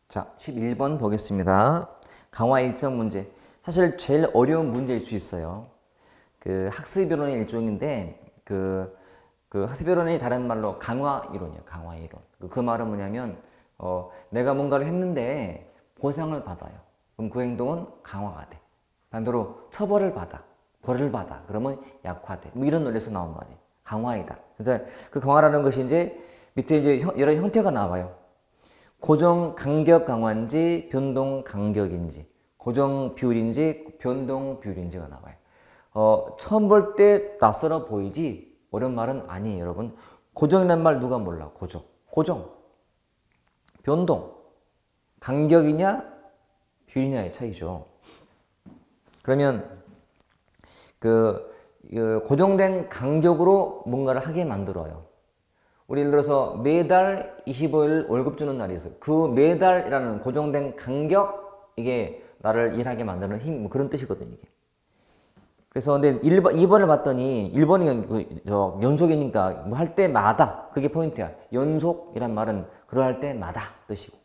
자, 11번 보겠습니다. 강화 일정 문제. 사실 제일 어려운 문제일 수 있어요. 그 학습이론의 일종인데 학습이론이 다른 말로 강화 이론이에요. 강화 이론. 그 말은 뭐냐면 내가 뭔가를 했는데 보상을 받아요. 그럼 그 행동은 강화가 돼. 반대로 처벌을 받아. 벌을 받아. 그러면 약화돼. 뭐 이런 논리에서 나온 말이에요. 강화이다. 그래서 그 강화라는 것이 이제 밑에 이제 여러 형태가 나와요. 고정 간격 강화인지 변동 간격인지, 고정 비율인지 변동 비율인지가 나와요. 처음 볼 때 낯설어 보이지 어려운 말은 아니에요, 여러분. 고정이란 말 누가 몰라? 고정, 변동, 간격이냐 비율이냐의 차이죠. 그러면 고정된 간격으로 뭔가를 하게 만들어요. 우리 예를 들어서 매달 25일 월급 주는 날이 있어요. 그 매달이라는 고정된 간격, 이게 나를 일하게 만드는 힘, 뭐 그런 뜻이거든요, 이게. 그래서 근데 2번을 봤더니 1번이 연속이니까 뭐 할 때마다, 그게 포인트야. 연속이란 말은 그러할 때마다 뜻이고.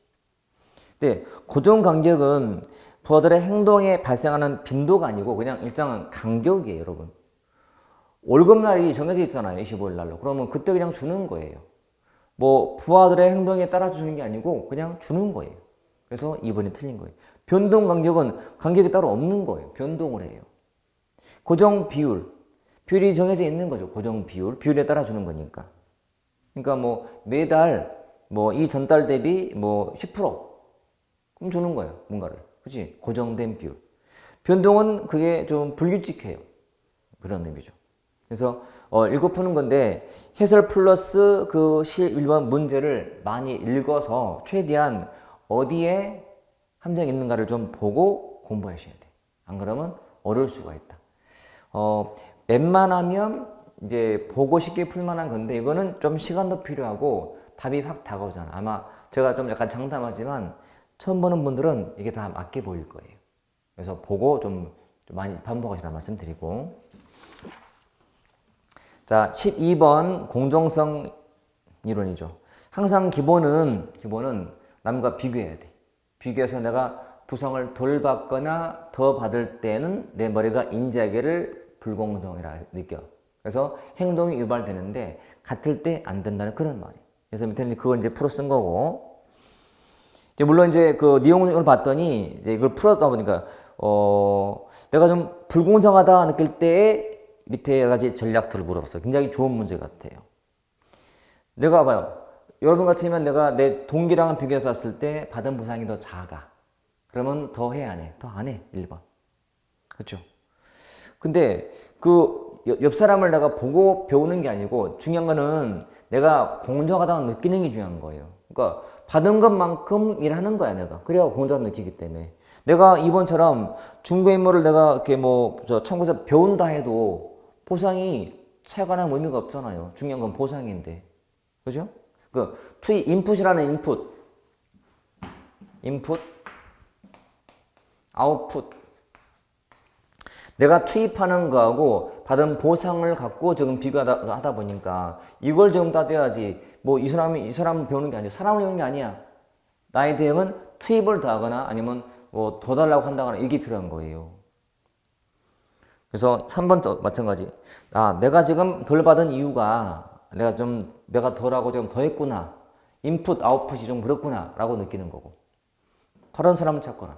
근데 고정 간격은 부하들의 행동에 발생하는 빈도가 아니고 그냥 일정한 간격이에요, 여러분. 월급날이 정해져 있잖아요, 25일 날로. 그러면 그때 그냥 주는 거예요. 뭐 부하들의 행동에 따라 주는 게 아니고 그냥 주는 거예요. 그래서 2번이 틀린 거예요. 변동 간격은 간격이 따로 없는 거예요. 변동을 해요. 고정 비율, 비율이 정해져 있는 거죠. 고정 비율, 비율에 따라 주는 거니까. 그러니까 뭐 매달 뭐 이 전달 대비 뭐 10% 그럼 주는 거예요, 뭔가를. 그렇지? 고정된 비율. 변동은 그게 좀 불규칙해요. 그런 의미죠. 그래서 읽어 푸는 건데 해설 플러스 그 실1번 문제를 많이 읽어서 최대한 어디에 함정이 있는가를 좀 보고 공부하셔야 돼. 안 그러면 어려울 수가 있다. 웬만하면 이제 보고 쉽게 풀만한 건데 이거는 좀 시간도 필요하고 답이 확 다가오잖아. 아마 제가 좀 약간 장담하지만 처음 보는 분들은 이게 다 맞게 보일 거예요. 그래서 보고 좀 많이 반복하시라는 말씀 드리고. 자, 12번 공정성 이론이죠. 항상 기본은 남과 비교해야 돼. 비교해서 내가 보상을 덜 받거나 더 받을 때는 내 머리가 인지하기를 불공정이라 느껴. 그래서 행동이 유발되는데 같을 때 안 된다는 그런 말이에요. 그래서 밑에는 그걸 이제 풀어 쓴 거고. 물론 이제 그 내용을 봤더니 이제 이걸 풀었다 보니까 내가 좀 불공정하다 느낄 때에 밑에 여러 가지 전략들을 물어봤어요. 굉장히 좋은 문제 같아요. 내가 봐요. 여러분 같으면 내가 내 동기랑은 비교해 봤을 때 받은 보상이 더 작아. 그러면 더 해, 안 해? 더 안 해. 1번. 그렇죠? 근데 그 옆 사람을 내가 보고 배우는 게 아니고 중요한 거는 내가 공정하다고 느끼는 게 중요한 거예요. 그러니까 받은 것만큼 일하는 거야, 내가. 그래야 공정하다 느끼기 때문에. 내가 이번처럼 중고인물을 내가 이렇게 참고해서 배운다 해도 보상이 차이가 나는 의미가 없잖아요. 중요한 건 보상인데. 그죠? 인풋이라는 인풋, 아웃풋. 내가 투입하는 거하고 받은 보상을 갖고 지금 비교하다 보니까 이걸 지금 따져야지. 뭐 이 사람 배우는 게 아니야. 사람을 배우는 게 아니야. 나의 대응은 투입을 더하거나 아니면 뭐 더 달라고 한다거나 이게 필요한 거예요. 그래서 3번도 마찬가지. 내가 지금 덜 받은 이유가 내가 덜하고 좀 더 했구나. 인풋, 아웃풋이 좀 그렇구나. 라고 느끼는 거고. 다른 사람을 찾거나.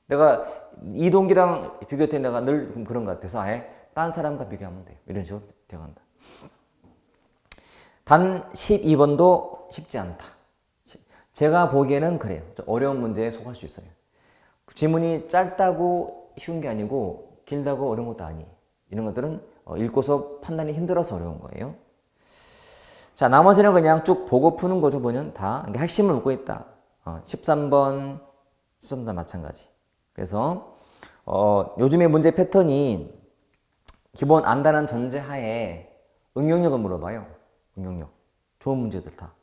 내가 이 동기랑 비교할 때 내가 늘 그런 것 같아서 아예 딴 사람과 비교하면 돼요. 이런 식으로 되어간다. 단 12번도 쉽지 않다. 제가 보기에는 그래요. 좀 어려운 문제에 속할 수 있어요. 지문이 짧다고 쉬운 게 아니고 길다고 어려운 것도 아니에요. 이런 것들은 읽고서 판단이 힘들어서 어려운 거예요. 자, 나머지는 그냥 쭉 보고 푸는 거죠. 보면 다 핵심을 묻고 있다. 13번, 13번 마찬가지. 그래서 요즘의 문제 패턴이 기본 안다는 전제하에 응용력을 물어봐요. 응용력. 좋은 문제들 다.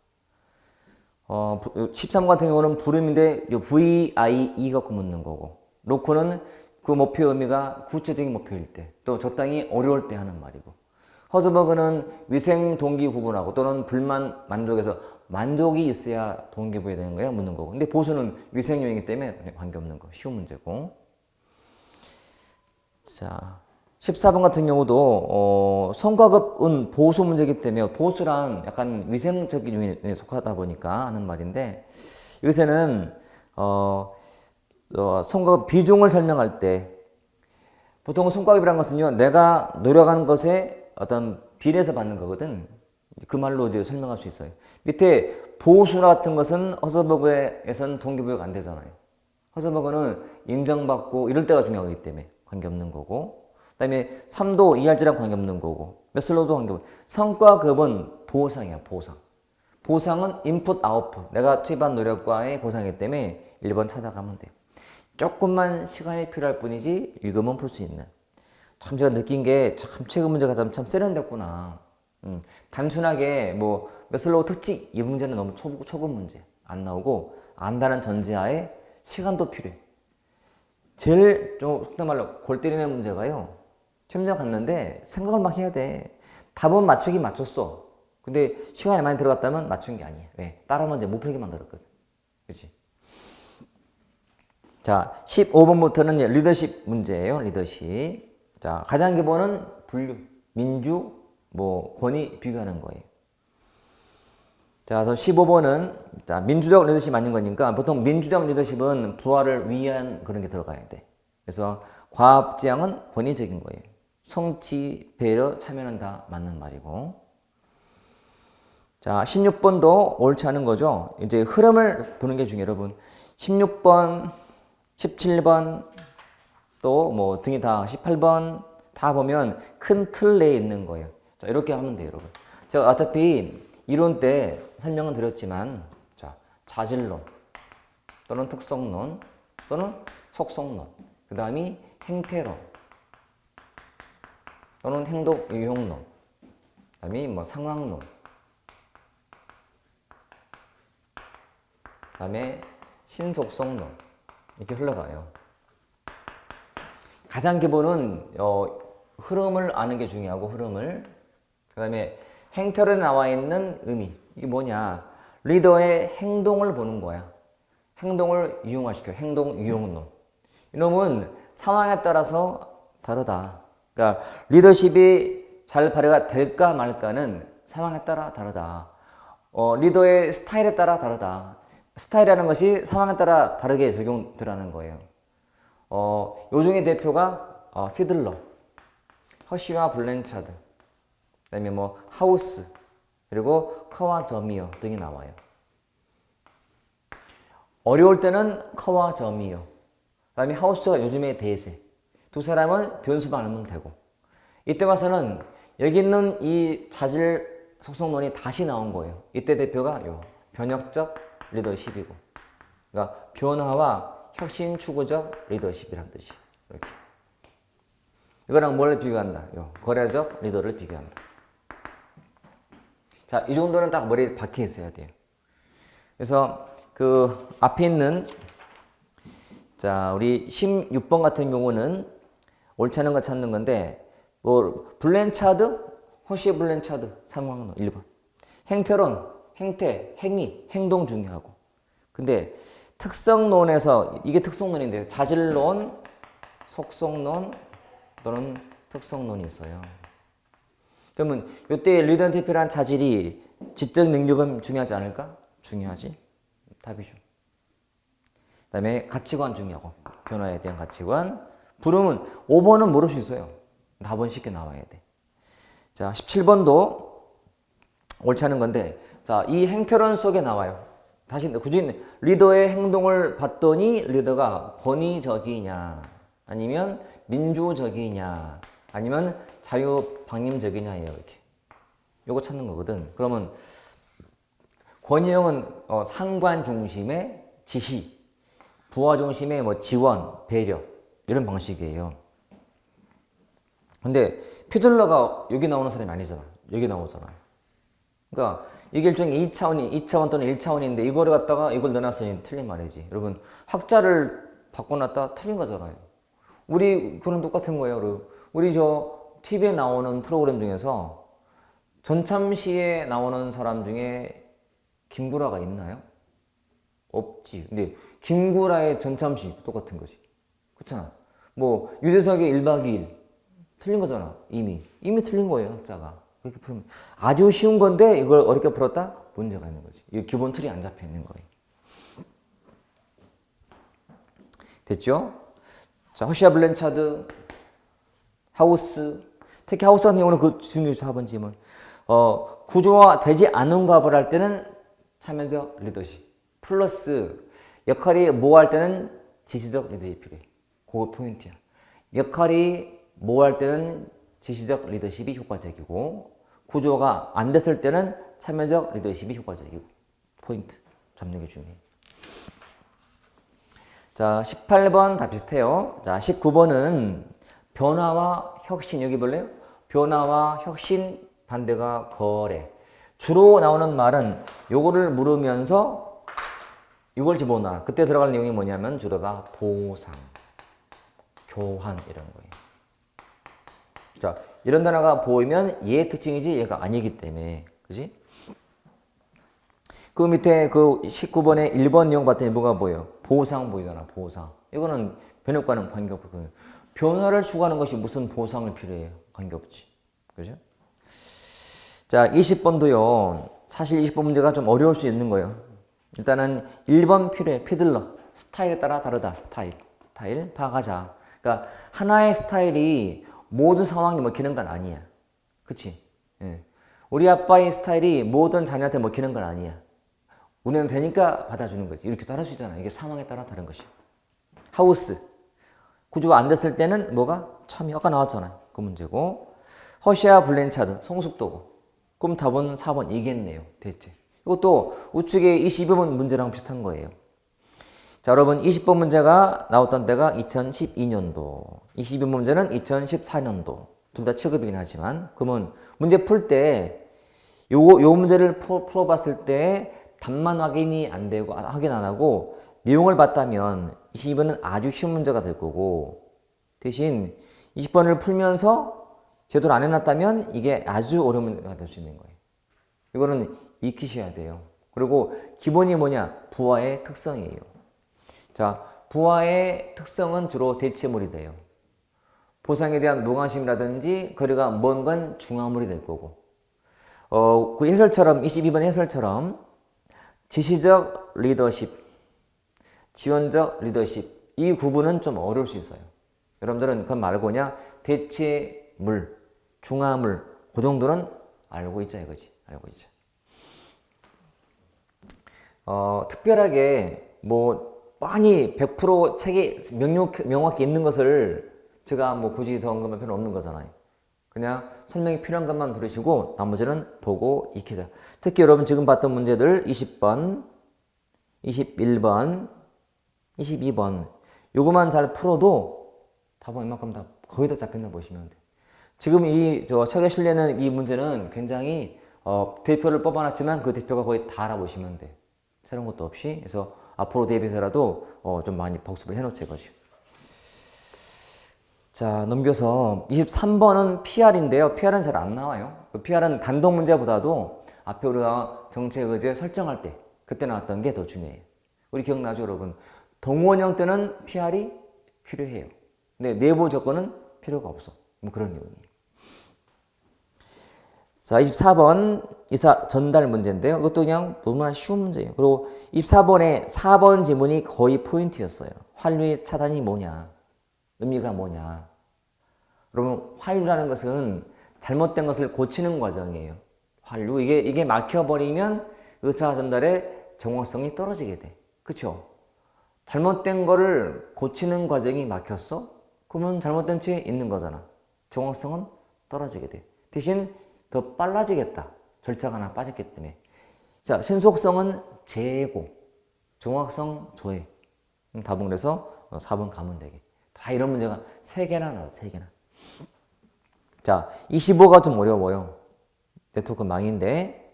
13 같은 경우는 부름인데 VIE 갖고 묻는 거고, 로크는 그 목표 의미가 구체적인 목표일 때, 또 적당히 어려울 때 하는 말이고, 허즈버그는 위생 동기 구분하고 또는 불만 만족에서 만족이 있어야 동기부여 되는 거야, 묻는 거고. 근데 보수는 위생용이기 때문에 관계없는 거. 쉬운 문제고. 자, 14번 같은 경우도 성과급은 보수 문제이기 때문에 보수란 약간 위생적인 요인에 속하다 보니까 하는 말인데, 요새는 성과급 비중을 설명할 때 보통 성과급이라는 것은요, 내가 노력하는 것에 어떤 비례해서 받는 거거든. 그 말로 이제 설명할 수 있어요. 밑에 보수 같은 것은 허서버그에서는 동기부여가 안 되잖아요. 허서버그는 인정받고 이럴 때가 중요하기 때문에 관계없는 거고, 그 다음에 3도 이할지랑 관계없는 거고, 메슬로도 관계없는. 성과급은 보상이야, 보상. 보상은 인풋, 아웃풋. 내가 투입한 노력과의 보상이기 때문에 1번 찾아가면 돼요. 조금만 시간이 필요할 뿐이지 읽으면 풀 수 있는. 참 제가 느낀 게 참 최근 문제가 참 세련됐구나. 단순하게 뭐 메슬로우 특징 이 문제는 너무 초급 문제 안 나오고, 안다는 전제하에 시간도 필요해. 제일 좀 속된 말로 골 때리는 문제가요, 시험장 갔는데 생각을 막 해야 돼. 답은 맞추긴 맞췄어. 근데 시간이 많이 들어갔다면 맞춘 게 아니야. 왜? 따라하면 이제 못 풀게 만들었거든. 그렇지? 자, 15번부터는 리더십 문제예요. 리더십. 자, 가장 기본은 분류, 민주, 뭐 권위 비교하는 거예요. 자, 그래서 15번은 자, 민주적 리더십 아닌 거니까 보통 민주적 리더십은 부하를 위한 그런 게 들어가야 돼. 그래서 과업지향은 권위적인 거예요. 성취, 배려, 참여는 다 맞는 말이고. 자, 16번도 옳지 않은 거죠. 이제 흐름을 보는 게 중요해요, 여러분. 16번, 17번, 또 뭐 등이 다 18번 다 보면 큰 틀 내에 있는 거예요. 자, 이렇게 하면 돼요, 여러분. 제가 어차피 이론 때 설명은 드렸지만, 자, 자질론 또는 특성론 또는 속성론, 그 다음이 행태론 또는 행동 유형론, 그 다음이 뭐 상황론, 그 다음에 신속성론, 이렇게 흘러가요. 가장 기본은 흐름을 아는 게 중요하고, 흐름을. 그 다음에 행태론에 나와 있는 의미, 이게 뭐냐, 리더의 행동을 보는 거야. 행동을 유형화시켜. 행동 유형론. 이놈은 상황에 따라서 다르다. 그러니까 리더십이 잘 발휘가 될까 말까는 상황에 따라 다르다. 리더의 스타일에 따라 다르다. 스타일이라는 것이 상황에 따라 다르게 적용되라는 거예요. 요 중에 대표가 피들러, 허쉬와 블렌차드, 그 다음에 뭐 하우스, 그리고 커와 저미어 등이 나와요. 어려울 때는 커와 저미어, 그 다음에 하우스가 요즘의 대세. 두 사람은 변수만 알면 되고, 이때 와서는 여기 있는 이 자질 속성론이 다시 나온 거예요. 이때 대표가 요 변혁적 리더십이고, 그러니까 변화와 혁신 추구적 리더십이란 뜻이. 이렇게. 이거랑 뭘 비교한다? 요 거래적 리더를 비교한다. 자, 이 정도는 딱 머리에 박혀 있어야 돼요. 그래서 그 앞에 있는, 자, 우리 16번 같은 경우는 옳지 않은 거 찾는 건데, 뭐 블렌차드, 허쉬 블렌차드 상황론 1번. 행태론, 행태, 행위, 행동 중요하고. 근데 특성론에서, 이게 특성론인데요, 자질론, 속성론 또는 특성론이 있어요. 그러면 이때 리더한테 필요한 자질이 지적 능력은 중요하지 않을까? 중요하지. 답이죠. 그 다음에 가치관 중요하고, 변화에 대한 가치관. 부름은 5번은 모를 수 있어요. 답은 쉽게 나와야 돼. 자, 17번도 옳지 않은 건데, 자, 이 행태론 속에 나와요. 다시 굳이 리더의 행동을 봤더니 리더가 권위적이냐, 아니면 민주적이냐, 아니면 자유방임적이냐, 이렇게. 요거 찾는 거거든. 그러면 권위형은 상관 중심의 지시, 부하 중심의 뭐 지원, 배려, 이런 방식이에요. 근데 피들러가 여기 나오는 사람이 아니잖아. 여기 나오잖아. 그러니까 이게 일종의 2차원 또는 1차원인데 이거를 갖다가 이걸 넣어놨으니 틀린 말이지. 여러분, 학자를 바꿔놨다 틀린 거잖아요. 우리 그런 똑같은 거예요. 우리 저 TV에 나오는 프로그램 중에서 전참시에 나오는 사람 중에 김구라가 있나요? 없지. 근데 김구라의 전참시 똑같은 거지. 그렇잖아. 뭐 유재석의 1박 2일 틀린 거잖아. 이미 틀린 거예요. 학자가. 그렇게 풀면 아주 쉬운 건데 이걸 어렵게 풀었다? 문제가 있는 거지. 이 기본 틀이 안 잡혀 있는 거예요. 됐죠? 자, 허시아 블렌차드, 하우스. 특히 하우스 같은 경우는 그 중요시 4번 질문. 구조화 되지 않은 값을 할 때는 참여적 리더십. 플러스 역할이 뭐 할 때는 지시적 리더십이 필요해. 그거 포인트야. 역할이 뭐 할 때는 지시적 리더십이 효과적이고 구조가 안 됐을 때는 참여적 리더십이 효과적이고 포인트 잡는 게 중요해. 자, 18번 다 비슷해요. 자, 19번은 변화와 혁신. 여기 볼래요? 변화와 혁신 반대가 거래. 주로 나오는 말은 요거를 물으면서 이걸 집어넣어. 그때 들어갈 내용이 뭐냐면 주로 다 보상, 교환 이런 거예요. 자, 이런 단어가 보이면 얘의 특징이지 얘가 아니기 때문에. 그지? 그 밑에 그 19번에 1번 내용 봤더니 뭐가 보여요? 보상 보이잖아, 보상. 이거는 변혁과는 관계없고. 변화를 추구하는 것이 무슨 보상을 필요해요? 관계없지. 그죠? 자, 20번도요. 사실 20번 문제가 좀 어려울 수 있는 거예요. 일단은 1번 필요해. 피들러. 스타일에 따라 다르다. 스타일 파악하자. 그러니까 하나의 스타일이 모든 상황에 먹히는 건 아니야. 그치? 예. 우리 아빠의 스타일이 모든 자녀한테 먹히는 건 아니야. 우리는 되니까 받아주는 거지. 이렇게 다를 수 있잖아. 이게 상황에 따라 다른 것이. 하우스. 구조가 안 됐을 때는 뭐가? 참여. 아까 나왔잖아요. 그 문제고. 허시아 블렌차드. 성숙도고. 그럼 답은 4번 이겠네요. 됐지. 이것도 우측에 22번 문제랑 비슷한 거예요. 자, 여러분 20번 문제가 나왔던 때가 2012년도. 22번 문제는 2014년도. 둘 다 7급이긴 하지만. 그러면 문제 풀 때 요 문제를 풀어봤을 때 답만 확인이 안 되고 확인 안 하고 내용을 봤다면 22번은 아주 쉬운 문제가 될 거고 대신 20번을 풀면서 제대로 안 해놨다면 이게 아주 어려운 문제가 될 수 있는 거예요. 이거는 익히셔야 돼요. 그리고 기본이 뭐냐? 부하의 특성이에요. 자, 부하의 특성은 주로 대체물이 돼요. 보상에 대한 무관심이라든지 거리가 먼 건 중화물이 될 거고 그 해설처럼 22번 해설처럼 지시적 리더십, 지원적 리더십 이 구분은 좀 어려울 수 있어요. 여러분들은 그건 말고 그냥 대체물, 중화물 그 정도는 알고 있자 이거지. 알고 있자. 특별하게 뭐 많이 100% 책에 명확히 있는 것을 제가 뭐 굳이 더 언급할 필요는 없는 거잖아요. 그냥 설명이 필요한 것만 들으시고 나머지는 보고 익히자. 특히 여러분 지금 봤던 문제들 20번, 21번, 22번 요거만 잘 풀어도 답은 이만큼 다 거의 다 잡혔나 보시면 돼. 지금 저 책에 실리는 이 문제는 굉장히 대표를 뽑아놨지만 그 대표가 거의 다 알아보시면 돼. 새로운 것도 없이. 그래서 앞으로 대비해서라도 좀 많이 복습을 해놓자 이거죠. 자, 넘겨서 23번은 PR인데요. PR은 잘 안 나와요. PR은 단독 문제보다도 앞에 우리가 정책 의제 설정할 때 그때 나왔던 게 더 중요해요. 우리 기억나죠, 여러분? 동원형 때는 PR이 필요해요. 근데 내부 조건은 필요가 없어. 뭐 그런 내용이에요. 자, 24번 이사 전달 문제인데요. 이것도 그냥 너무나 쉬운 문제예요. 그리고 24번에 4번 지문이 거의 포인트였어요. 환류의 차단이 뭐냐? 의미가 뭐냐? 여러분, 환류라는 것은 잘못된 것을 고치는 과정이에요. 환류. 이게 막혀버리면 의사 전달의 정확성이 떨어지게 돼. 그쵸? 잘못된 거를 고치는 과정이 막혔어? 그러면 잘못된 채 있는 거잖아. 정확성은 떨어지게 돼. 대신 더 빨라지겠다. 절차가 하나 빠졌기 때문에. 자, 신속성은 제고, 정확성 조회. 답은 그래서 4번 가면 되게. 다 이런 문제가 3개나 나와, 3개나. 자, 25가 좀 어려워요. 네트워크 망인데.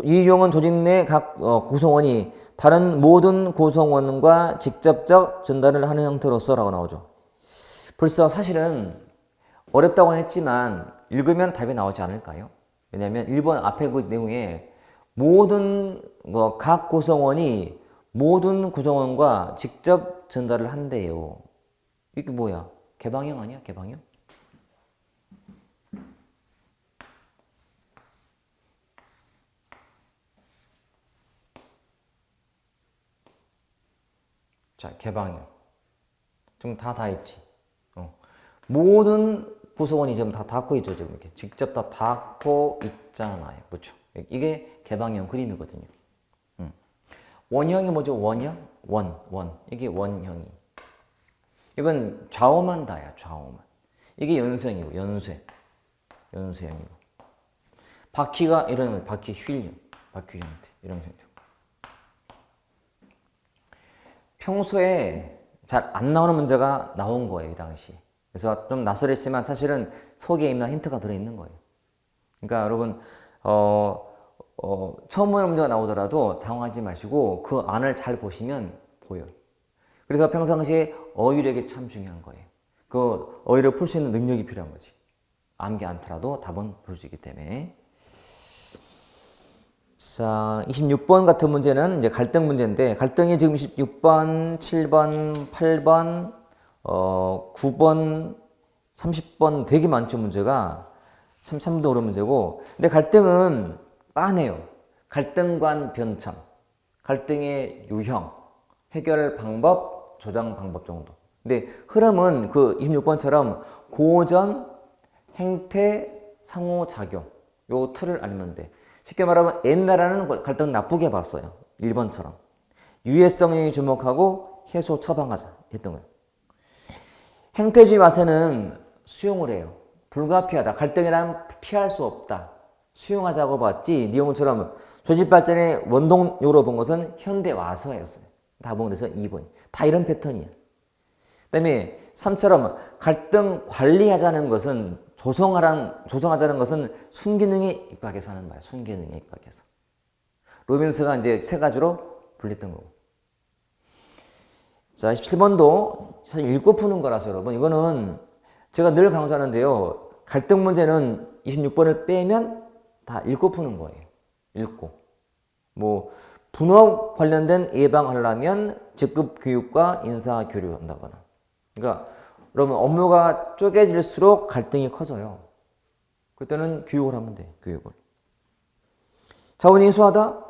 이용은 조직 내 각 구성원이 다른 모든 구성원과 직접적 전달을 하는 형태로서 라고 나오죠. 벌써 사실은 어렵다고 했지만 읽으면 답이 나오지 않을까요? 왜냐하면 1번 앞에 그 내용에 모든 각 구성원이 모든 구성원과 직접 전달을 한대요. 이게 뭐야? 개방형 아니야? 개방형? 자, 개방형. 지금 다 있지. 모든 구성원이 지금 다 닿고 있죠. 지금 이렇게 직접 다 닿고 있잖아요. 그렇죠? 이게 개방형 그림이거든요. 원형이 뭐죠? 원형? 원. 이게 원형이. 이건 좌우만 다야, 좌우만. 이게 연수형이고, 연수형이고. 바퀴가 이런 바퀴 휠형, 바퀴 형태, 이런 형태. 평소에 잘 안 나오는 문제가 나온 거예요, 이 당시. 그래서 좀 낯설했지만 사실은 속에 있는 힌트가 들어있는 거예요. 그러니까 여러분, 처음 보는 문제가 나오더라도 당황하지 마시고 그 안을 잘 보시면 보여요. 그래서 평상시에 어휘력이 참 중요한 거예요. 그 어휘를 풀 수 있는 능력이 필요한 거지. 암기 않더라도 답은 볼 수 있기 때문에. 자, 26번 같은 문제는 이제 갈등 문제인데, 갈등이 지금 26번, 7번, 8번, 9번, 30번 되게 많죠, 문제가. 33번도 어려운 문제고. 근데 갈등은 빤해요. 갈등관 변참, 갈등의 유형, 해결 방법, 조정 방법 정도. 근데 흐름은 그 26번처럼 고전, 행태, 상호작용 요 틀을 알면 돼. 쉽게 말하면 옛날에는 갈등 나쁘게 봤어요. 1번처럼. 유해성에 주목하고 해소 처방하자 했던 거예요. 행태주의 와서는 수용을 해요. 불가피하다. 갈등이란 피할 수 없다. 수용하자고 봤지. 니용처럼 조직발전의 원동력으로 본 것은 현대 와서였어요. 답은 그래서 2번. 다 이런 패턴이야. 그 다음에 3처럼 갈등 관리하자는 것은 조성하자는 것은 순기능에 입각해서 하는 말이야. 순기능에 입각해서. 로빈스가 이제 세 가지로 분리했던 거고. 자, 17번도 사실 읽고 푸는 거라서 여러분, 이거는 제가 늘 강조하는데요. 갈등 문제는 26번을 빼면 다 읽고 푸는 거예요. 읽고. 뭐, 분업 관련된 예방하려면 직급 교육과 인사 교류 한다거나. 그러니까, 여러분, 업무가 쪼개질수록 갈등이 커져요. 그때는 교육을 하면 돼, 교육을. 자원이 인수하다?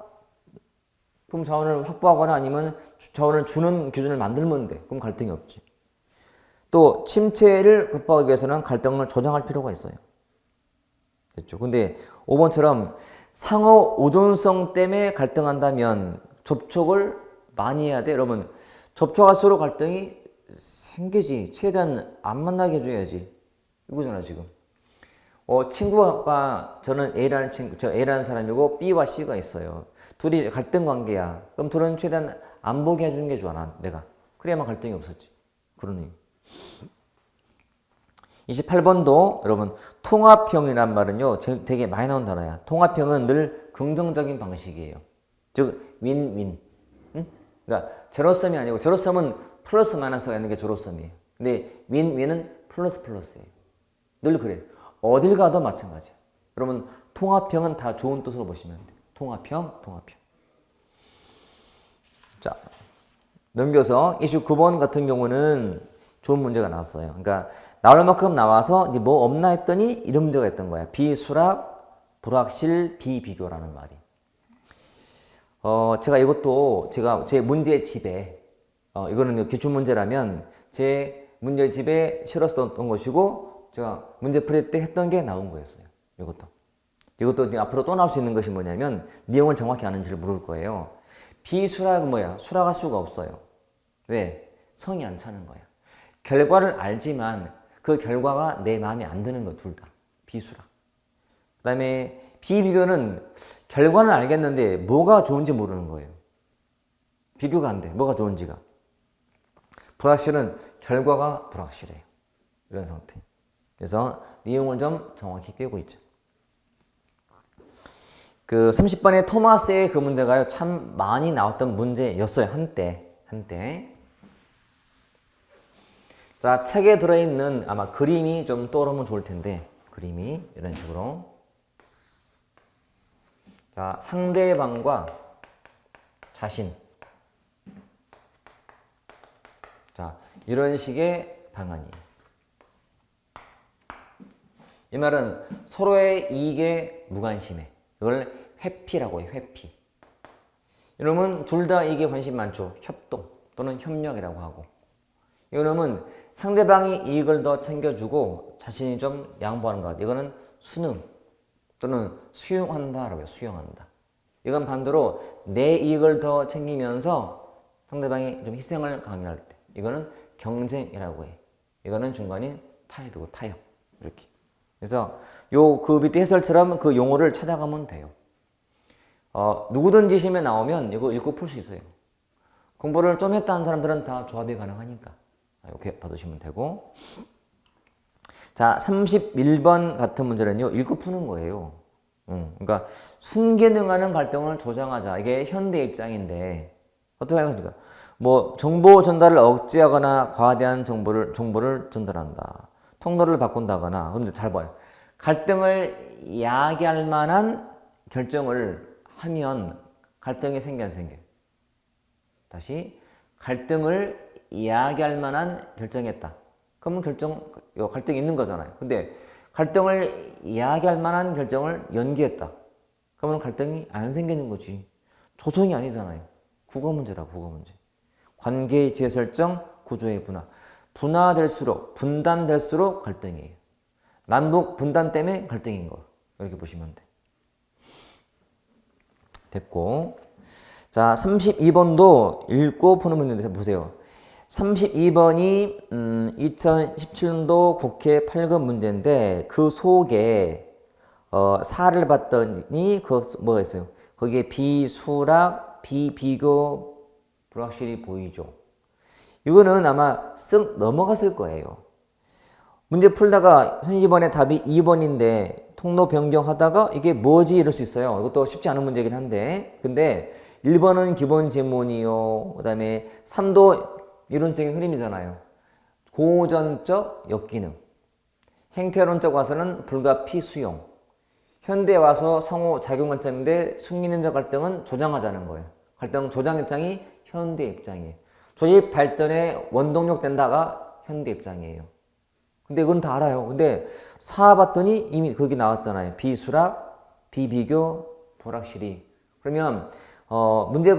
그럼 자원을 확보하거나 아니면 자원을 주는 기준을 만들면 돼. 그럼 갈등이 없지. 또 침체를 극복하기 위해서는 갈등을 조정할 필요가 있어요. 됐죠? 근데 5번처럼 상호 의존성 때문에 갈등한다면 접촉을 많이 해야 돼. 여러분, 접촉할수록 갈등이 생기지. 최대한 안 만나게 해줘야지. 이거잖아, 지금. 친구가 저는 A라는 친구, 저 A라는 사람이고 B와 C가 있어요. 둘이 갈등 관계야. 그럼 둘은 최대한 안 보게 해주는 게 좋아, 내가. 그래야만 갈등이 없었지. 그런 의미. 28번도 여러분 통합형이란 말은요 되게 많이 나온 단어야. 통합형은 늘 긍정적인 방식이에요. 즉 윈윈. 응? 그러니까 제로섬이 아니고 제로섬은 플러스 마이너스가 있는 게 제로섬이에요. 근데 윈윈은 플러스 플러스예요. 늘 그래. 어딜 가도 마찬가지야. 여러분 통합형은 다 좋은 뜻으로 보시면 돼요. 통합형. 자, 넘겨서 29번 같은 경우는 좋은 문제가 나왔어요. 그러니까 나올 만큼 나와서 이제 뭐 없나 했더니 이런 문제가 있던 거야. 비수락, 불확실, 비비교라는 말이. 제가 이것도 제 문제집에 이거는 기출문제라면 제 문제집에 실었던 것이고 제가 문제 풀이 때 했던 게 나온 거였어요. 이것도 앞으로 또 나올 수 있는 것이 뭐냐면 내용을 정확히 아는지를 물을 거예요. 비수락은 뭐야? 수락할 수가 없어요. 왜? 성이 안 차는 거야. 결과를 알지만 그 결과가 내 마음에 안 드는 거 둘 다. 비수락. 그 다음에 비비교는 결과는 알겠는데 뭐가 좋은지 모르는 거예요. 비교가 안 돼. 뭐가 좋은지가. 불확실은 결과가 불확실해요. 이런 상태. 그래서 내용을 좀 정확히 꿰고 있죠. 그 30번의 토마스의 그 문제가요 참 많이 나왔던 문제였어요. 한때. 자, 책에 들어있는 아마 그림이 좀 떠오르면 좋을 텐데, 그림이 이런 식으로. 자, 상대방과 자신. 자, 이런 식의 방안이에요. 이 말은 서로의 이익에 무관심해. 이걸 회피라고 해요, 회피. 이놈은 둘 다 이익에 관심 많죠. 협동 또는 협력이라고 하고. 이놈은 상대방이 이익을 더 챙겨주고 자신이 좀 양보하는 것. 이거는 순응 또는 수용한다라고 해요, 수용한다. 이건 반대로 내 이익을 더 챙기면서 상대방이 좀 희생을 강요할 때. 이거는 경쟁이라고 해. 이거는 중간인 타협이고 타협. 이렇게. 그래서 그 밑에 해설처럼 그 용어를 찾아가면 돼요. 누구든지 시험에 나오면 이거 읽고 풀 수 있어요. 공부를 좀 했다는 사람들은 다 조합이 가능하니까. 이렇게 받으시면 되고. 자, 31번 같은 문제는요, 읽고 푸는 거예요. 그러니까 순기능하는 갈등을 조장하자. 이게 현대 입장인데, 어떻게 하니까? 뭐, 정보 전달을 억제하거나 과대한 정보를 전달한다. 통로를 바꾼다거나. 그런데 잘 봐요. 갈등을 야기할 만한 결정을 하면 갈등이 생겨 안 생겨요? 다시, 갈등을 야기할 만한 결정했다. 그러면 갈등이 있는 거잖아요. 근데 갈등을 야기할 만한 결정을 연기했다. 그러면 갈등이 안 생기는 거지. 조정이 아니잖아요. 국어 문제다, 국어 문제. 관계의 재설정, 구조의 분화. 분단될수록 갈등이에요. 남북 분단 때문에 갈등인 거. 이렇게 보시면 돼. 됐고. 자, 32번도 읽고 푸는 문제인데 보세요. 32번이 2017년도 국회 8급 문제인데 그 속에 사를 봤더니 뭐가 있어요? 거기에 비수락, 비비교 불확실히 보이죠. 이거는 아마 쓱 넘어갔을 거예요. 문제 풀다가 32번의 답이 2번인데 통로 변경하다가 이게 뭐지 이럴 수 있어요. 이것도 쉽지 않은 문제긴 한데 근데 1번은 기본 지문이요. 그 다음에 3도 이론적인 흐름이잖아요. 고전적 역기능. 행태론적 와서는 불가피 수용. 현대 와서 상호 작용 관점인데 숙민인적 갈등은 조장하자는 거예요. 갈등 조장 입장이 현대 입장이에요. 조직 발전에 원동력 된다가 현대 입장이에요. 근데 이건 다 알아요. 근데 사 봤더니 이미 거기 나왔잖아요. 비수락, 비비교, 불확실히. 그러면 문제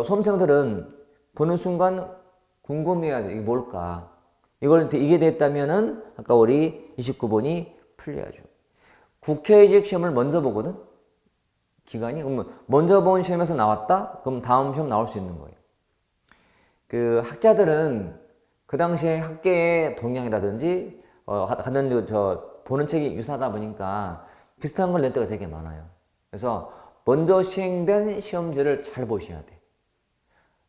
수험생들은 보는 순간 궁금해야 돼. 이게 뭘까? 이게 됐다면은 아까 우리 29번이 풀려야죠. 국회의직 시험을 먼저 보거든? 기간이? 그러면 먼저 본 시험에서 나왔다? 그럼 다음 시험 나올 수 있는 거예요. 그 학자들은 그 당시에 학계의 동향이라든지 보는 책이 유사하다 보니까 비슷한 걸 낼 때가 되게 많아요. 그래서 먼저 시행된 시험지를 잘 보셔야 돼.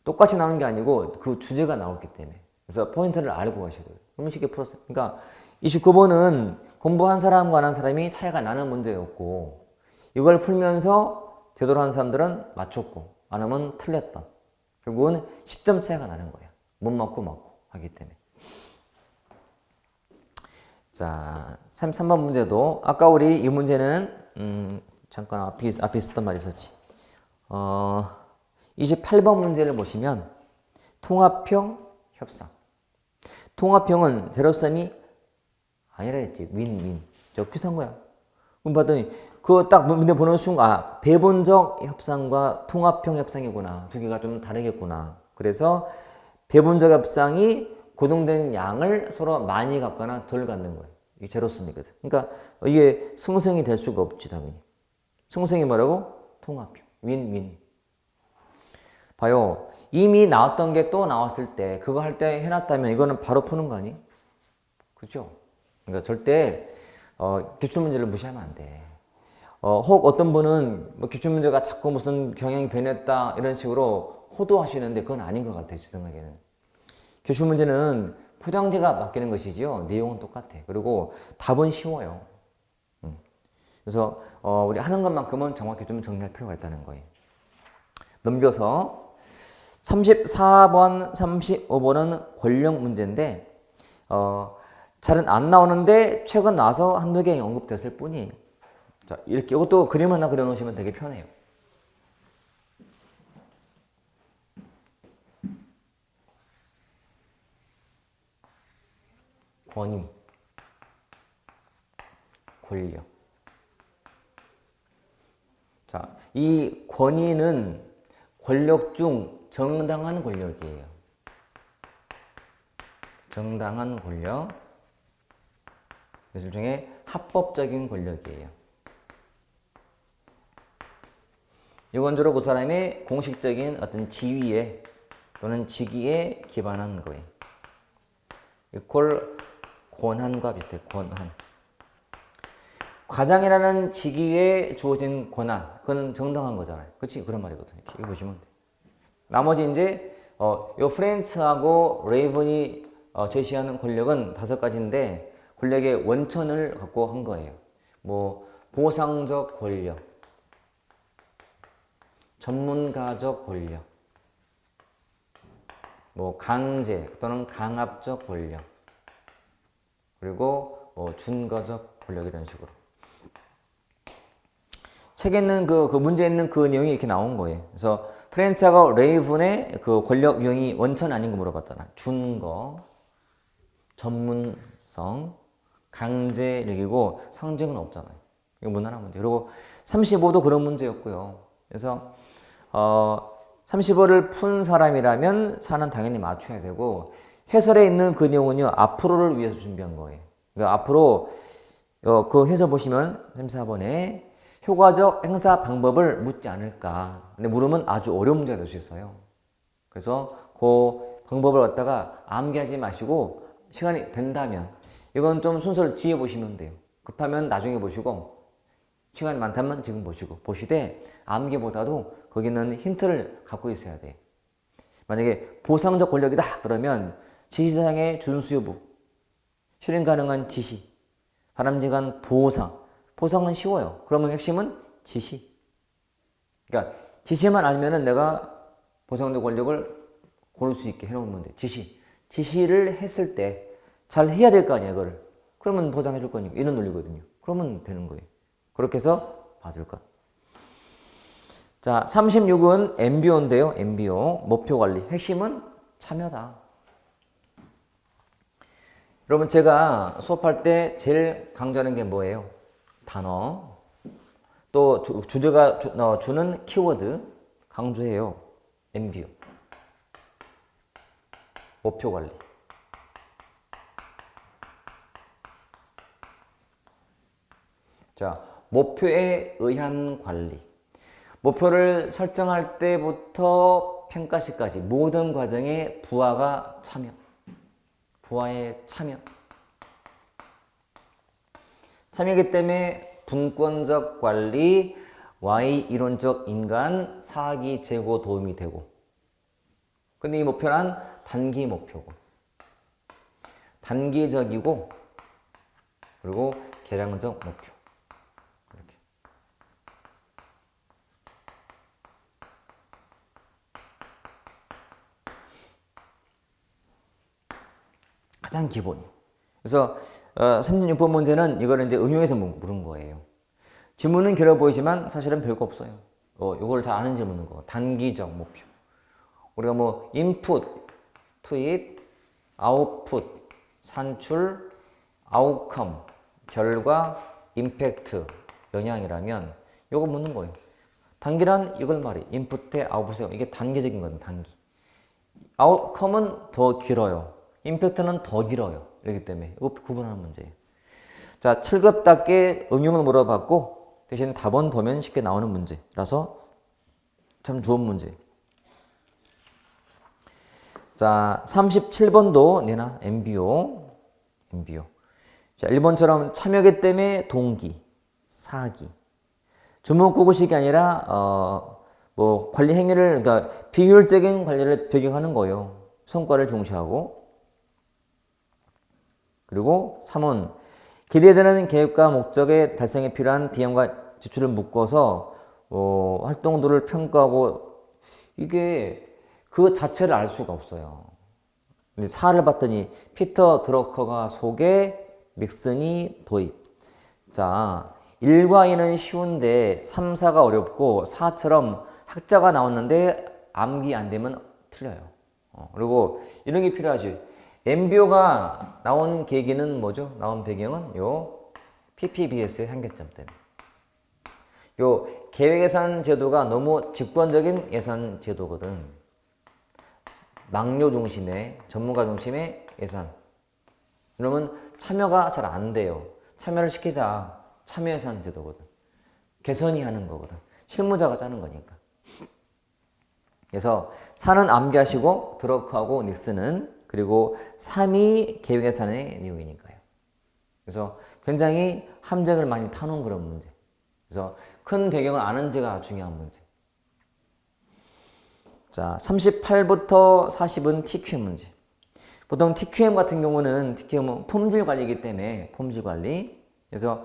똑같이 나오는 게 아니고 그 주제가 나왔기 때문에. 그래서 포인트를 알고 가셔야 돼요. 그러면 쉽게 풀었어요. 그러니까 29번은 공부한 사람과 안 한 사람이 차이가 나는 문제였고 이걸 풀면서 제대로 한 사람들은 맞췄고 안 하면 틀렸다. 결국은 10점 차이가 나는 거예요. 못 맞고 하기 때문에. 자, 3번 문제도 아까 우리 이 문제는 잠깐 앞에 쓰던 말이 있었지. 28번 문제를 보시면 통합형 협상. 통합형은 제로섬이 아니라 했지. 윈윈. 저 비슷한 거야. 그럼 봤더니 그거 딱 문제 보는 순간 배분적 협상과 통합형 협상이구나. 두 개가 좀 다르겠구나. 그래서 배분적 협상이 고정된 양을 서로 많이 갖거나 덜 갖는 거예요. 이게 제로섬이거든. 그러니까 이게 승승이 될 수가 없지 당연히. 승승이 뭐라고? 통합형. 윈윈. 봐요. 이미 나왔던 게 또 나왔을 때 그거 할 때 해놨다면 이거는 바로 푸는 거 아니? 그죠? 그러니까 절대 기출문제를 무시하면 안 돼. 혹 어떤 분은 뭐 기출문제가 자꾸 무슨 경향이 변했다 이런 식으로 호도하시는데 그건 아닌 것 같아요. 제 생각에는. 기출문제는 포장지가 바뀌는 것이지요. 내용은 똑같아. 그리고 답은 쉬워요. 그래서 우리 하는 것만큼은 정확히 좀 정리할 필요가 있다는 거예요. 넘겨서 34번, 35번은 권력 문제인데 잘은 안 나오는데 최근 나와서 한두 개 언급됐을 뿐이에요. 자, 이렇게 이것도 그림 하나 그려놓으시면 되게 편해요. 권위, 권력. 자, 이 권위는 권력 중 정당한 권력이에요. 정당한 권력. 예술 중에 합법적인 권력이에요. 이건 주로 그 사람의 공식적인 어떤 지위에 또는 직위에 기반한 거예요. 이퀄 권한과 비슷해. 권한. 과장이라는 직위에 주어진 권한, 그건 정당한 거잖아요. 그렇지? 그런 말이거든요. 이거 보시면 돼요. 나머지 이제 요 프렌츠하고 레이븐이 제시하는 권력은 5가지인데 권력의 원천을 갖고 한 거예요. 뭐 보상적 권력, 전문가적 권력, 뭐 강제 또는 강압적 권력, 그리고 준거적 권력 이런 식으로. 책에 있는 그 문제에 있는 그 내용이 이렇게 나온 거예요. 그래서 프렌츠하고 레이븐의 그 권력 유형이 원천 아닌 거 물어봤잖아. 준거, 전문성, 강제력이고 상징은 없잖아요. 이거 무난한 문제. 그리고 35도 그런 문제였고요. 그래서 35를 푼 사람이라면 4는 당연히 맞춰야 되고 해설에 있는 그 내용은요. 앞으로를 위해서 준비한 거예요. 그러니까 앞으로 그 해설 보시면 34번에 효과적 행사 방법을 묻지 않을까. 근데 물으면 아주 어려운 문제가 될 수 있어요. 그래서 그 방법을 갖다가 암기하지 마시고 시간이 된다면 이건 좀 순서를 뒤에 보시면 돼요. 급하면 나중에 보시고 시간이 많다면 지금 보시되 암기보다도 거기는 힌트를 갖고 있어야 돼. 만약에 보상적 권력이다 그러면 지시사항의 준수 여부, 실행 가능한 지시, 바람직한 보상. 보상은 쉬워요. 그러면 핵심은 지시. 그러니까 지시만 알면은 내가 보상적 권력을 고를 수 있게 해놓으면 돼. 지시를 했을 때 잘 해야 될 거 아니야, 이거를. 그러면 보상해 줄 거니까. 이런 논리거든요. 그러면 되는 거예요. 그렇게 해서 받을 것. 자, 36은 MBO인데요. MBO. 목표 관리. 핵심은 참여다. 여러분, 제가 수업할 때 제일 강조하는 게 뭐예요? 단어. 또 주제가 주는 키워드 강조해요. MBO. 목표 관리. 자, 목표에 의한 관리. 목표를 설정할 때부터 평가시까지 모든 과정에 부하가 참여. 부하의 참여. 참여이기 때문에 분권적 관리, Y 이론적 인간, 사기 제고 도움이 되고. 근데 이 목표는 단기 목표고. 단기적이고, 그리고 계량적 목표. 이렇게. 가장 기본이에요. 그래서 36번 문제는 이거를 이제 응용해서 물은 거예요. 지문은 길어 보이지만 사실은 별거 없어요. 이걸 다 아는 지문인 거. 단기적 목표. 우리가 뭐 인풋, 투입, 아웃풋, 산출, 아웃컴, 결과, 임팩트, 영향이라면 이거 묻는 거예요. 단기란 이걸 말해. 인풋에 아웃풋에 이게 단계적인 거는 단기. 아웃컴은 더 길어요. 임팩트는 더 길어요. 이렇기 때문에 이거 구분하는 문제예요. 자, 7급답게 응용을 물어봤고 대신 답은 보면 쉽게 나오는 문제라서 참 좋은 문제. 자, 37번도 내나 MBO. 자, 1번처럼 참여기 때문에 동기, 사기. 주목구구식이 아니라 뭐 관리 행위를 그러니까 비효율적인 관리를 배경하는 거예요. 성과를 중시하고. 그리고 3은 기대되는 계획과 목적의 달성에 필요한 비용과 지출을 묶어서 활동도를 평가하고 이게 그 자체를 알 수가 없어요. 근데 4를 봤더니 피터 드러커가 소개, 닉슨이 도입. 자, 1과 2는 쉬운데 3, 4가 어렵고 4처럼 학자가 나왔는데 암기 안 되면 틀려요. 그리고 이런 게 필요하지. MBO가 나온 계기는 뭐죠? 나온 배경은 요 PPBS의 한계점 때문에. 요 계획예산 제도가 너무 직관적인 예산 제도거든. 막료 중심의, 전문가 중심의 예산. 그러면 참여가 잘 안 돼요. 참여를 시키자. 참여 예산 제도거든. 개선이 하는 거거든. 실무자가 짜는 거니까. 그래서 4는 암기하시고 드러크하고 닉슨은 그리고 3이 계획예산의 내용이니까요. 그래서 굉장히 함정을 많이 파놓은 그런 문제. 그래서 큰 배경을 아는지가 중요한 문제. 자, 38부터 40은 TQM 문제. 보통 TQM 같은 경우는 TQM은 품질 관리이기 때문에 품질 관리. 그래서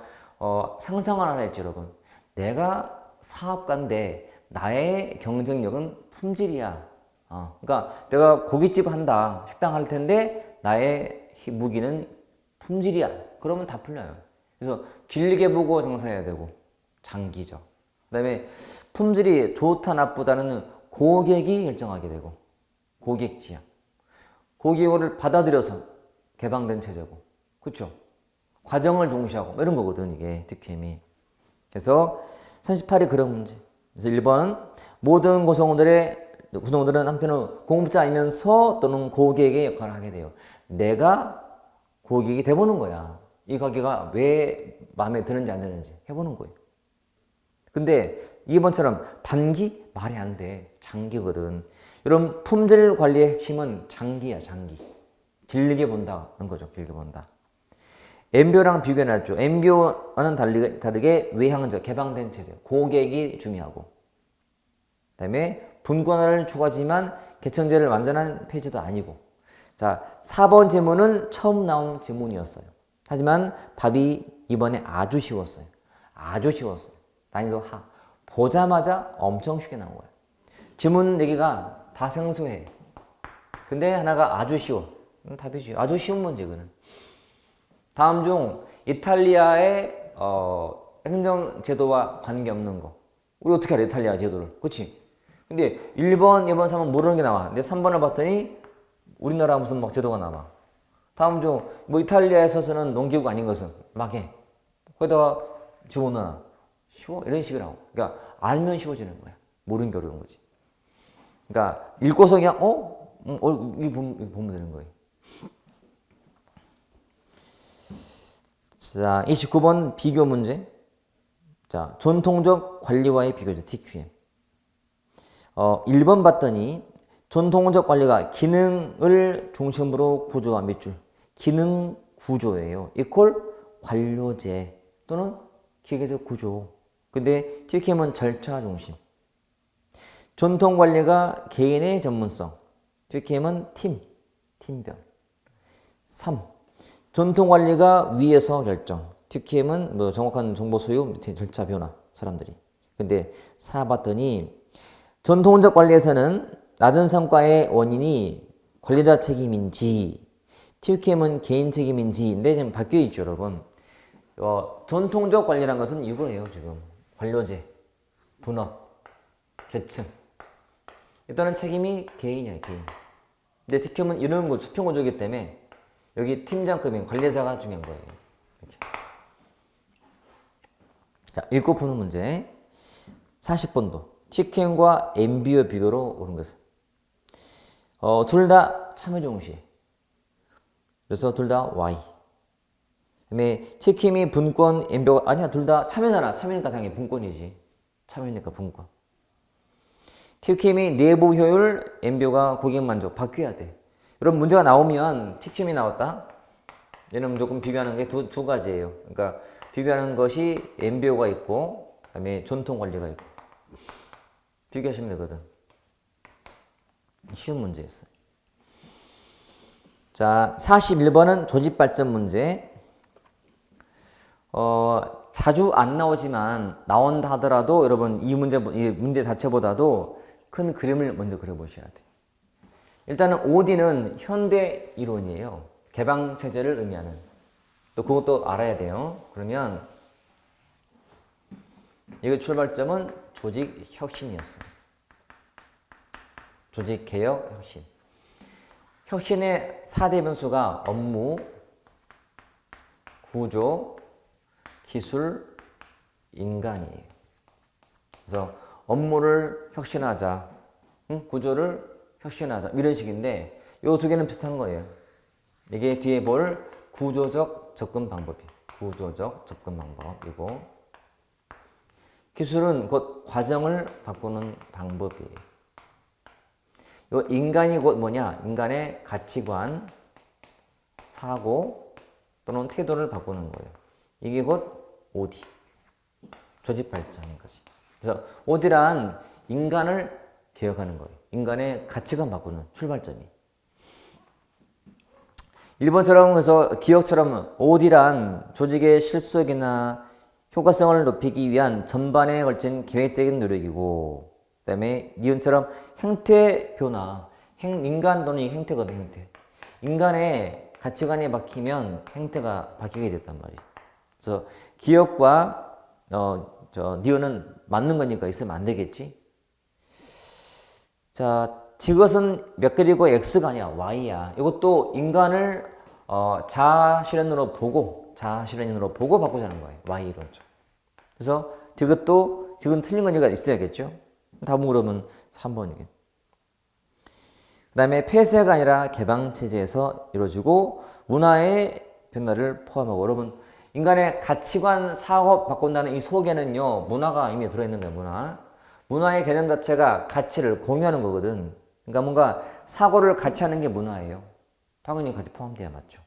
상상을 하라 했죠, 여러분. 내가 사업가인데 나의 경쟁력은 품질이야. 그러니까 내가 고깃집 한다, 식당 할 텐데 나의 무기는 품질이야. 그러면 다 풀려요. 그래서 길게 보고 장사해야 되고 장기죠. 그다음에 품질이 좋다 나쁘다는 고객이 결정하게 되고 고객 지향. 고객을 받아들여서 개방된 체제고, 그렇죠? 과정을 중시하고 이런 거거든 이게 TQM이. 그래서 38이 그런 문제. 그래서 1번 모든 구성원들은 한편은 공급자이면서 또는 고객의 역할을 하게 돼요. 내가 고객이 돼보는 거야. 이 가게가 왜 마음에 드는지 안 드는지 해보는 거예요. 근데 2번처럼 단기? 말이 안 돼. 장기거든. 이런 품질 관리의 핵심은 장기야, 장기. 길게 본다는 거죠. 길게 본다. MBO랑 비교해놨죠. MBO와는 다르게 외향적, 개방된 체제. 고객이 중요하고. 그 다음에 분권화를 추구하지만 개천제를 완전한 폐지도 아니고. 자, 4번 질문은 처음 나온 질문이었어요. 하지만 답이 이번에 아주 쉬웠어요. 아주 쉬웠어요. 난이도 하. 보자마자 엄청 쉽게 나온 거예요. 지문 4개가 다 생소해. 근데 하나가 아주 쉬워. 답이지. 아주 쉬운 문제, 이거는. 다음 중 이탈리아의 행정제도와 관계없는 거. 우리 어떻게 알아, 이탈리아 제도를. 그치? 근데 1번, 2번, 3번 모르는 게 나와. 근데 3번을 봤더니 우리나라 무슨 막 제도가 나와. 다음 중 뭐 이탈리아에서는 농기구가 아닌 것은 막 해. 거기다가 집어넣어. 쉬워? 이런 식으로 하고. 그러니까 알면 쉬워지는 거야. 모르는 게 어려운 거지. 그러니까 읽고서 그냥 이거 보면 되는 거예요. 자, 29번 비교 문제. 자, 전통적 관리와의 비교죠. TQM. 1번 봤더니 전통적 관리가 기능을 중심으로 구조화 밑줄. 기능 구조예요. 이퀄 관료제 또는 기계적 구조. 근데 TQM은 절차 중심. 전통 관리가 개인의 전문성. TQM은 팀별. 3. 전통 관리가 위에서 결정. TQM은 뭐 정확한 정보 소유, 절차 변화, 사람들이. 근데 4 봤더니 전통적 관리에서는 낮은 성과의 원인이 관리자 책임인지, TQM은 개인 책임인지인데 지금 바뀌어 있죠, 여러분. 전통적 관리란 것은 이거예요, 지금. 관료제, 분업, 계층. 일단은 책임이 개인이에요, 개인. 근데 TQM은 이런 거 수평 구조이기 때문에 여기 팀장급인 관리자가 중요한 거예요. 이렇게. 자, 읽고 푸는 문제. 40번도. TQM과 MBO 비교로 오는 것은. 둘 다 참여 중시. 그래서 둘 다 Y. 그다음에 TQM이 분권, MBO가 아니야, 둘 다 참여잖아. 참여니까 당연히 분권이지. 참여니까 분권. TQM이 내부 효율, MBO가 고객 만족. 바뀌어야 돼. 이런 문제가 나오면 TQM이 나왔다. 얘는 무조건 비교하는 게 두 가지예요. 그러니까 비교하는 것이 MBO가 있고, 그다음에 전통 관리가 있고. 비교하시면 되거든. 쉬운 문제였어요. 자, 41번은 조직 발전 문제. 자주 안 나오지만 나온다 하더라도 여러분 이 문제 자체보다도 큰 그림을 먼저 그려보셔야 돼요. 일단은 OD는 현대 이론이에요. 개방 체제를 의미하는. 또 그것도 알아야 돼요. 그러면 이거 출발점은 조직 혁신이었어요. 조직 개혁 혁신. 혁신의 4대 변수가 업무, 구조, 기술, 인간이에요. 그래서 업무를 혁신하자, 구조를 혁신하자 이런 식인데 이 두 개는 비슷한 거예요. 이게 뒤에 볼 구조적 접근 방법이에요. 구조적 접근 방법이고 기술은 곧 과정을 바꾸는 방법이에요. 요 인간이 곧 뭐냐? 인간의 가치관, 사고 또는 태도를 바꾸는 거예요. 이게 곧 OD, 조직 발전인 거지. 그래서 OD란 인간을 개혁하는 거예요. 인간의 가치관 바꾸는 출발점이. 일본처럼 그래서 기억처럼 OD란 조직의 실속이나 효과성을 높이기 위한 전반에 걸친 계획적인 노력이고, 그 다음에 니은처럼 행태 변화, 인간 또는 행태거든, 행태. 인간의 가치관이 바뀌면 행태가 바뀌게 됐단 말이에요. 그래서 기억과 니은은 맞는 거니까 있으면 안 되겠지. 자, 이것은 몇 그리고 x가 아니야, y야. 이것도 인간을 자아실현으로 보고 바꾸자는 거예요. y 이론적. 그래서 디귿은 틀린 거니까 있어야겠죠. 답은 그러면 3번이겠. 그 다음에 폐쇄가 아니라 개방체제에서 이루어지고 문화의 변화를 포함하고. 여러분, 인간의 가치관, 사고 바꾼다는 이 속에는요, 문화가 이미 들어있는 거예요, 문화의 개념 자체가 가치를 공유하는 거거든. 그러니까 뭔가 사고를 같이 하는 게 문화예요. 당연히 같이 포함돼야 맞죠.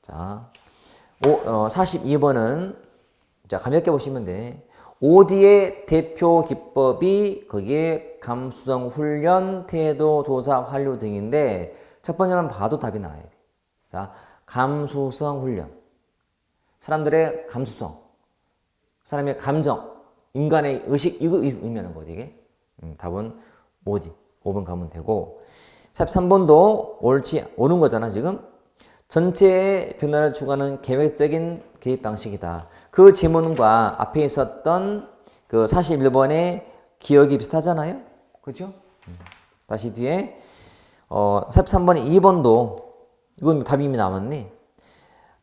자, 42번은 자, 가볍게 보시면 돼. OD의 대표 기법이 거기에 감수성 훈련, 태도, 조사, 환류 등인데 첫 번째만 봐도 답이 나와야 돼. 자, 감수성 훈련. 사람들의 감수성, 사람의 감정, 인간의 의식, 이거 의미하는 거지, 이게. 답은 OD. 5번 가면 되고. 3번도 옳은 거잖아, 지금. 전체의 변화를 추구하는 계획적인 개입 방식이다. 그 지문과 앞에 있었던 그 41번의 기억이 비슷하잖아요? 그죠? 다시 뒤에 43번의 2번도 이건 답이 이미 남았네.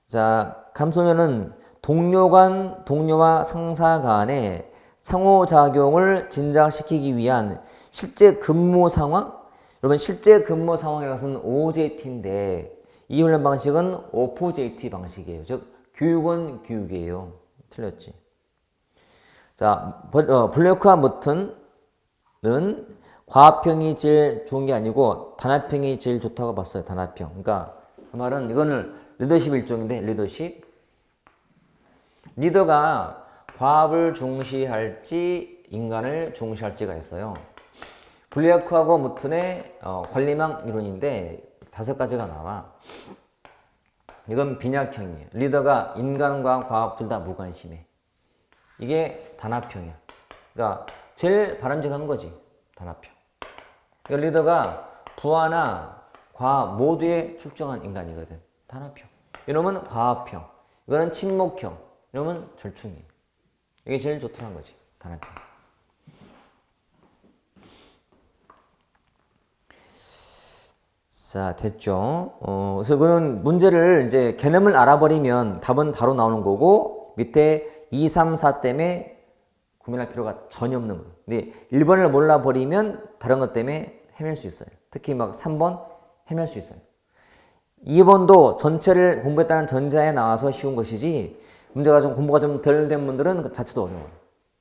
자, 감소년은 동료와 상사 간의 상호작용을 진작시키기 위한 실제 근무 상황? 여러분, 실제 근무 상황이라는 것은 OJT인데 이 훈련 방식은 OPJT 방식이에요. 즉, 교육은 교육이에요. 틀렸지. 자, 블레이크와 무튼은 과합형이 제일 좋은 게 아니고 단합형이 제일 좋다고 봤어요. 단합형. 그러니까 그 말은 이거는 리더십 일종인데 리더가 과합을 중시할지 인간을 중시할지가 있어요. 블레이크하고 무튼의 관리망 이론인데 5가지가 나와. 이건 빈약형이에요. 리더가 인간과 과학 둘 다 무관심해. 이게 단합형이야. 그러니까 제일 바람직한 거지. 단합형. 그러니까 리더가 부하나 과학 모두에 출중한 인간이거든. 단합형. 이놈은 과합형. 이거는 친목형. 이놈은 절충이에요. 이게 제일 좋다는 거지. 단합형. 자, 됐죠? 그래서 그는 문제를 이제 개념을 알아버리면 답은 바로 나오는 거고, 밑에 2, 3, 4 때문에 고민할 필요가 전혀 없는 거예요. 근데 1번을 몰라버리면 다른 것 때문에 헤맬 수 있어요. 특히 막 3번 헤맬 수 있어요. 2번도 전체를 공부했다는 전제하에 나와서 쉬운 것이지, 문제가 좀 공부가 좀 덜 된 분들은 그 자체도 어려워요.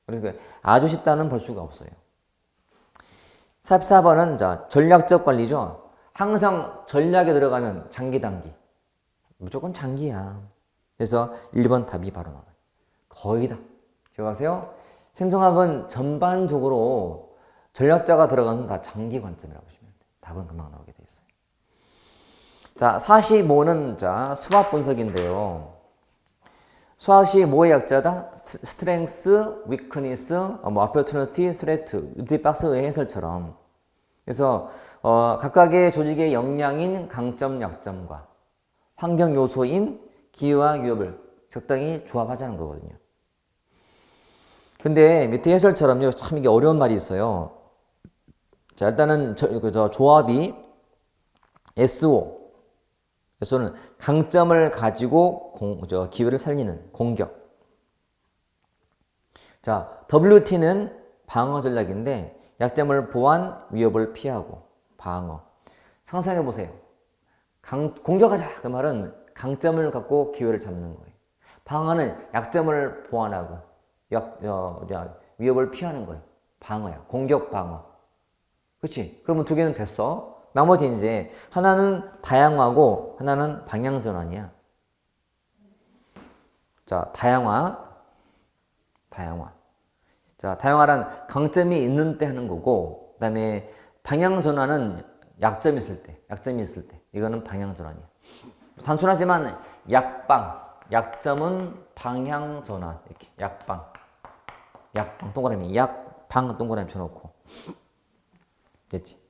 그러니까 아주 쉽다는 볼 수가 없어요. 44번은 자, 전략적 관리죠. 항상 전략에 들어가면 장기 단기. 무조건 장기야. 그래서 1번 답이 바로 나와요. 거의 다. 기억하세요? 행정학은 전반적으로 전략자가 들어가는 다 장기 관점이라고 보시면 돼요. 답은 금방 나오게 돼 있어요. 자, 45는 자, 수학 분석인데요. 수학시 뭐의 약자다? 스트렝스, 위크니스, 어퍼튜니티, 스레트, 이 박스의 해설처럼. 그래서 각각의 조직의 역량인 강점, 약점과 환경 요소인 기회와 위협을 적당히 조합하자는 거거든요. 근데 밑에 해설처럼요, 참 이게 어려운 말이 있어요. 자, 일단은 저 조합이 SO. SO는 강점을 가지고 기회를 살리는 공격. 자, WT는 방어 전략인데 약점을 보완, 위협을 피하고 방어. 상상해 보세요. 공격하자. 그 말은 강점을 갖고 기회를 잡는 거예요. 방어는 약점을 보완하고 위협을 피하는 거예요. 방어야. 공격 방어. 그렇지? 그러면 두 개는 됐어. 나머지 이제 하나는 다양화고 하나는 방향 전환이야. 자, 다양화. 자, 다양화란 강점이 있는 때 하는 거고, 그다음에 방향 전환은 약점이 있을 때. 이거는 방향 전환이야. 단순하지만 약점은 방향 전환. 이렇게 약방 동그라미, 약방 동그라미 쳐놓고. 됐지?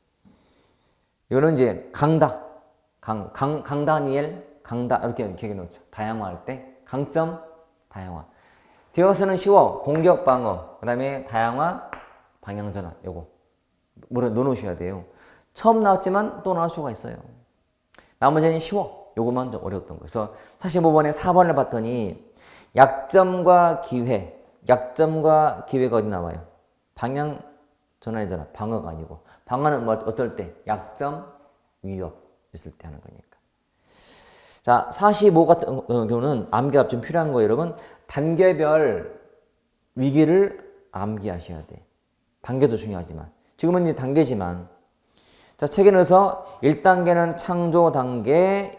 이거는 이제 강다니엘 이렇게 기억해 놓죠. 다양화할 때 강점 다양화. 뒤에 가서는 쉬워. 공격 방어. 그다음에 다양화 방향 전환. 요거 물어 놓으셔야 돼요. 처음 나왔지만 또 나올 수가 있어요. 나머지는 쉬워. 요거만 좀 어려웠던 거예요. 그래서 45번에 4번을 봤더니 약점과 기회가 어디 나와요? 방향 전환이잖아. 방어가 아니고. 방어는 뭐 어떨 때? 약점, 위협 있을 때 하는 거니까. 자, 45 같은 경우는 암기가 좀 필요한 거예요, 여러분. 단계별 위기를 암기하셔야 돼. 단계도 중요하지만. 지금은 이제 단계지만. 자, 책에 넣어서 1단계는 창조 단계,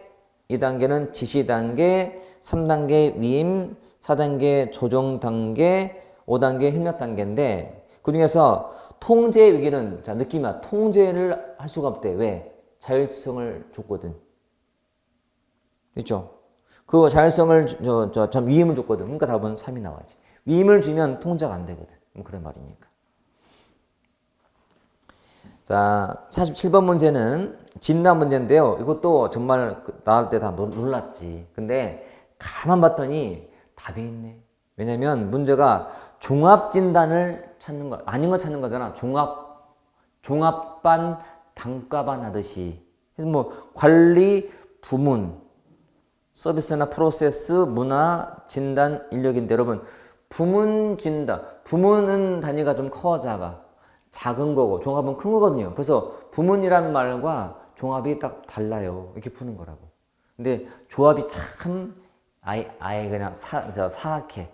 2단계는 지시 단계, 3단계 위임, 4단계 조정 단계, 5단계 협력 단계인데 그 중에서 통제 위기는 자, 느낌이야. 통제를 할 수가 없대. 왜? 자율성을 줬거든. 그렇죠? 그 자율성을 참 위임을 줬거든. 그러니까 답은 3이 나와야지. 위임을 주면 통제가 안 되거든. 그런 말이니까. 자, 47번 문제는 진단 문제인데요. 이것도 정말 나올 때 다 놀랐지. 근데 가만 봤더니 답이 있네. 왜냐면 문제가 종합 진단을 찾는 거, 아닌 거 찾는 거잖아. 종합반, 단과반 하듯이. 그래서 뭐 관리, 부문, 서비스나 프로세스, 문화, 진단, 인력인데 여러분 부문 진단, 부문은 단위가 좀 커 작아. 작은 거고 종합은 큰 거거든요. 그래서 부문이란 말과 종합이 딱 달라요. 이렇게 푸는 거라고. 근데 조합이 참 아예 그냥 사악해.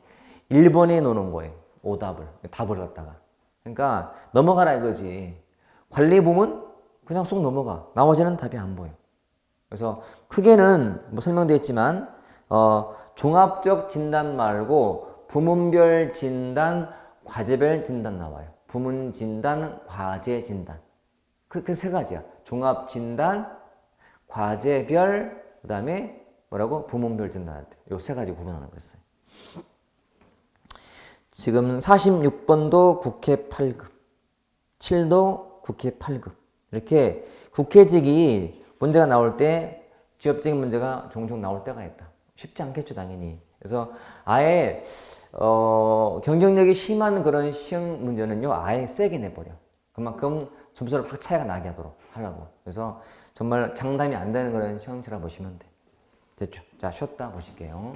1번에 놓는 거예요. 오답을. 답을 갖다가. 그러니까 넘어가라 이거지. 관리 부문 그냥 쏙 넘어가. 나머지는 답이 안 보여. 그래서 크게는 뭐 설명되어 있지만 종합적 진단 말고 부문별 진단, 과제별 진단 나와요. 부문 진단, 과제 진단. 그 세 가지야. 종합 진단, 과제별, 그 다음에 뭐라고? 부문별 진단할 때. 요 세 가지 구분하는 거였어요. 지금 46번도 국회 8급, 7도 국회 8급. 이렇게 국회직이 문제가 나올 때 취업직 문제가 종종 나올 때가 있다. 쉽지 않겠죠, 당연히. 그래서 아예 경쟁력이 심한 그런 시험 문제는요, 아예 세게 내버려. 그만큼 점수를 확 차이가 나게 하려고. 그래서 정말 장담이 안 되는 그런 시험지라 보시면 돼. 됐죠? 자, 쉬었다 보실게요.